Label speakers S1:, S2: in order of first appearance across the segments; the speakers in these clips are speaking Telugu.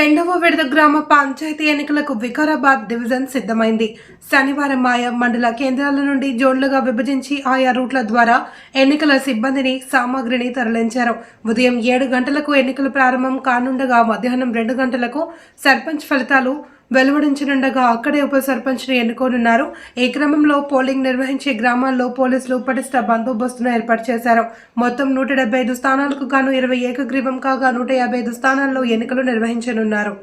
S1: రెండవ విడత గ్రామ పంచాయతీ ఎన్నికలకు వికారాబాద్ డివిజన్ సిద్ధమైంది. శనివారం ఆయా మండల కేంద్రాల నుండి జోన్లుగా విభజించి ఆయా రూట్ల ద్వారా ఎన్నికల సిబ్బందిని సామాగ్రిని తరలించారు. ఉదయం 7 గంటలకు ఎన్నికలు ప్రారంభం కానుండగా మధ్యాహ్నం 2 గంటలకు సర్పంచ్ ఫలితాలు వెలువడించనుండగా అక్కడే ఉప సర్పంచ్ను ఎన్నుకోనున్నారు. ఈ క్రమంలో పోలింగ్ నిర్వహించే గ్రామాల్లో పోలీసులు పటిష్ట బందోబస్తును ఏర్పాటు చేశారు. మొత్తం 175 స్థానాలకు గాను 20 ఏకగ్రీవం కాగా 155 స్థానాల్లో ఎన్నికలు నిర్వహించనున్నారు.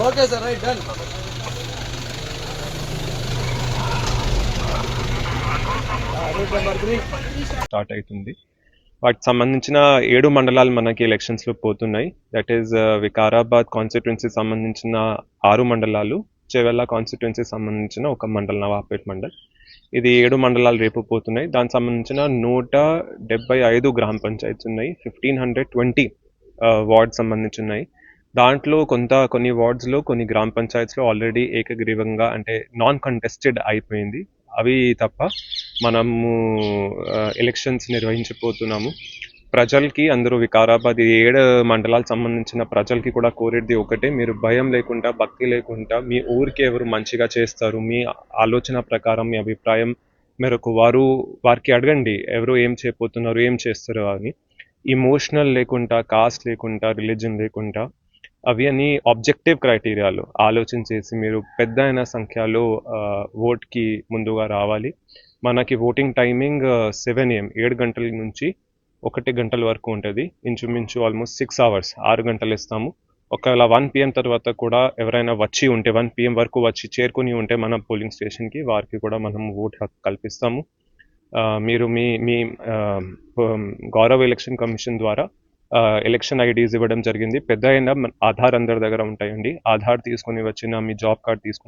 S2: Okay sir, right, done.
S3: Start అవుతుంది. వాటికి సంబంధించిన 7 మండలాలు మనకి ఎలక్షన్స్లో పోతున్నాయి. దట్ ఈస్ వికారాబాద్ కాన్స్టిట్యున్సీ సంబంధించిన 6 మండలాలు, చెవెల్లా కాన్స్టిట్యున్సీ సంబంధించిన 1 మండలం, నవాపేట్ మండల్. ఇది 7 మండలాలు రేపు పోతున్నాయి. దానికి సంబంధించిన 175 గ్రామ పంచాయతీస్ ఉన్నాయి, 1520 వార్డ్ సంబంధించున్నాయి. దాంట్లో కొన్ని వార్డ్స్లో, కొన్ని గ్రామ పంచాయత్స్లో ఆల్రెడీ ఏకగ్రీవంగా అంటే నాన్ కంటెస్టెడ్ అయిపోయింది. అవి తప్ప మనము ఎలక్షన్స్ నిర్వహించబోతున్నాము. ప్రజలకి అందరూ వికారాబాద్ 7 మండలాలకు సంబంధించిన ప్రజలకి కూడా కోరేది ఒకటే, మీరు భయం లేకుండా, భక్తి లేకుండా మీ ఊరికి ఎవరు మంచిగా చేస్తారు, మీ ఆలోచన ప్రకారం, మీ అభిప్రాయం మేరకు వారికి అడగండి, ఎవరు ఏం చేయబోతున్నారు, ఏం చేస్తారు అని. ఇమోషనల్ లేకుండా, కాస్ట్ లేకుండా, రిలీజన్ లేకుండా, అవి అని ఆబ్జెక్టివ్ క్రైటీరియాలు ఆలోచించేసి మీరు పెద్ద అయిన సంఖ్యలో ఓట్కి ముందుగా రావాలి. మనకి ఓటింగ్ టైమింగ్ 7 AM 7 గంటల నుంచి 1 గంటల వరకు ఉంటుంది. ఇంచుమించు ఆల్మోస్ట్ 6 hours, 6 గంటలు ఇస్తాము. ఒకవేళ 1 PM తర్వాత కూడా ఎవరైనా వచ్చి ఉంటే, 1 PM వరకు వచ్చి చేరుకుని ఉంటే మన పోలింగ్ స్టేషన్కి, వారికి కూడా మనం ఓట్ హక్కు కల్పిస్తాము. మీరు మీ గౌరవ ఎలక్షన్ కమిషన్ ద్వారా ఎలక్షన్ ఐడీస్ ఇవ్వడం జరిగింది. పెద్ద అయినా ఆధార్ అందరి దగ్గర ఉంటాయండి. ఆధార్ తీసుకొని వచ్చిన మీ జాబ్ కార్డ్ తీసుకుని